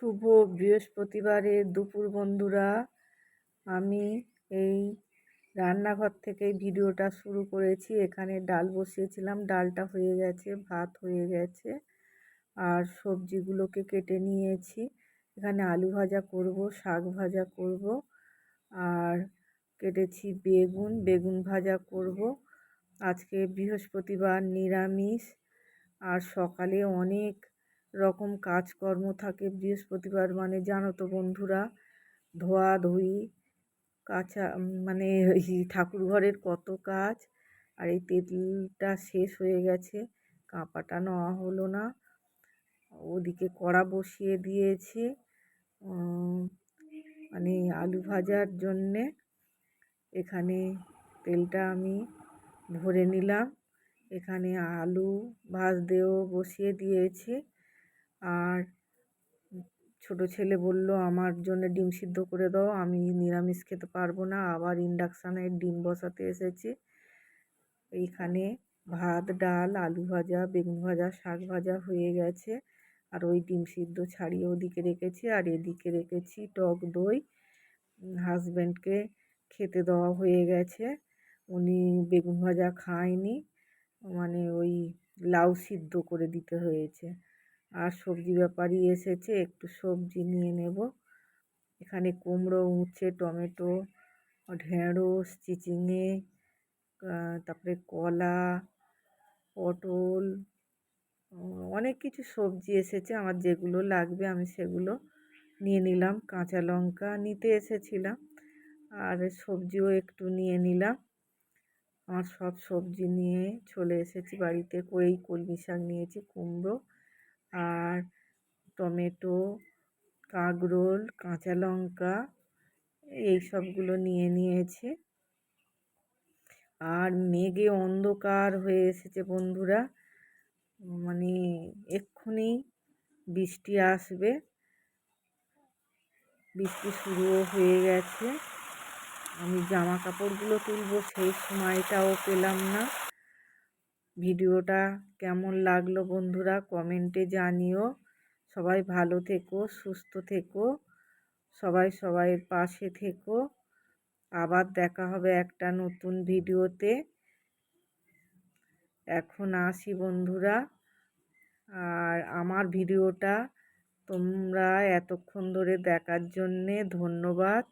শুভ বৃহস্পতিবারের দুপুর বন্ধুরা। আমি এই রান্নাঘর থেকে ভিডিওটা শুরু করেছি। এখানে ডাল বসিয়েছিলাম, ডালটা হয়ে গেছে, ভাত হয়ে গেছে, আর সবজিগুলোকে কেটে নিয়েছি। এখানে আলু ভাজা করব, শাক ভাজা করব, আর কেটেছি বেগুন ভাজা করব। আজকে বৃহস্পতিবার, নিরামিষ। আর সকালে অনেক রকম কাজকর্ম থাকে বৃহস্পতিবার মানে, জানো তো বন্ধুরা, ধোয়াধুয়ি, কাঁচা মানে এই ঠাকুর ঘরের কত কাজ। আর এই তেঁতুলটা শেষ হয়ে গেছে, কাঁপাটা নেওয়া হলো না। ওদিকে কড়া বসিয়ে দিয়েছি মানে আলু ভাজার জন্যে। এখানে তেলটা আমি ভরে নিলাম। এখানে আলু ভাজতেও বসিয়ে দিয়েছি। আর ছোট ছেলে বলল আমার জন্য ডিম সিদ্ধ করে দাও, আমি নিরামিষ খেতে পারবো না, আবার ইন্ডাকশানে ডিম বসাতে এসেছি। এইখানে ভাত, ডাল, আলু ভাজা, বেগুন ভাজা, শাক ভাজা হয়ে গেছে। আর ওই ডিম সিদ্ধ ছাড়িয়ে ওদিকে রেখেছি, আর এদিকে রেখেছি টক দই। হাজব্যান্ডকে খেতে দেওয়া হয়ে গেছে, উনি বেগুন ভাজা খায়নি, মানে ওই লাউ সিদ্ধ করে দিতে হয়েছে। আর সবজি ব্যাপারী এসেছে, একটু সবজি নিয়ে নেব। এখানে কুমড়ো, উচ্ছে, টমেটো, ঢেঁড়স, চিচিঙে, তারপরে কলা, পটল, অনেক কিছু সবজি এসেছে। আমার যেগুলো লাগবে আমি সেগুলো নিয়ে নিলাম। কাঁচা লঙ্কা নিতে এসেছিলাম, আর সবজিও একটু নিয়ে নিলাম। আমার সব সবজি নিয়ে চলে এসেছি বাড়িতে। কলমি শাক নিয়েছি, কুমড়ো, আর টমেটো, কাঁকরোল, কাঁচা লঙ্কা, এই সবগুলো নিয়ে নিয়েছি। আর মেঘে অন্ধকার হয়ে এসেছে বন্ধুরা, মানে এক্ষুনি বৃষ্টি আসবে। বৃষ্টি শুরুও হয়ে গেছে। আমি জামা কাপড়গুলো তুলবো, সেই সময়টাও পেলাম না। ভিডিওটা কেমন লাগলো বন্ধুরা কমেন্টে জানিও। সবাই ভালো থেকো, সুস্থ থেকো, সবাই সবাইয়ের পাশে থেকো। আবার দেখা হবে একটা নতুন ভিডিওতে। এখন আসি বন্ধুরা। আর আমার ভিডিওটা তোমরা এতক্ষণ ধরে দেখার জন্যে ধন্যবাদ।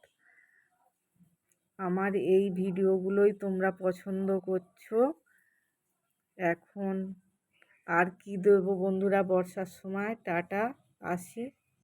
আমার এই ভিডিওগুলোই তোমরা পছন্দ করছো। এখন আর কি দেবো বন্ধুরা, বর্ষার সময়। টাটা, আসি।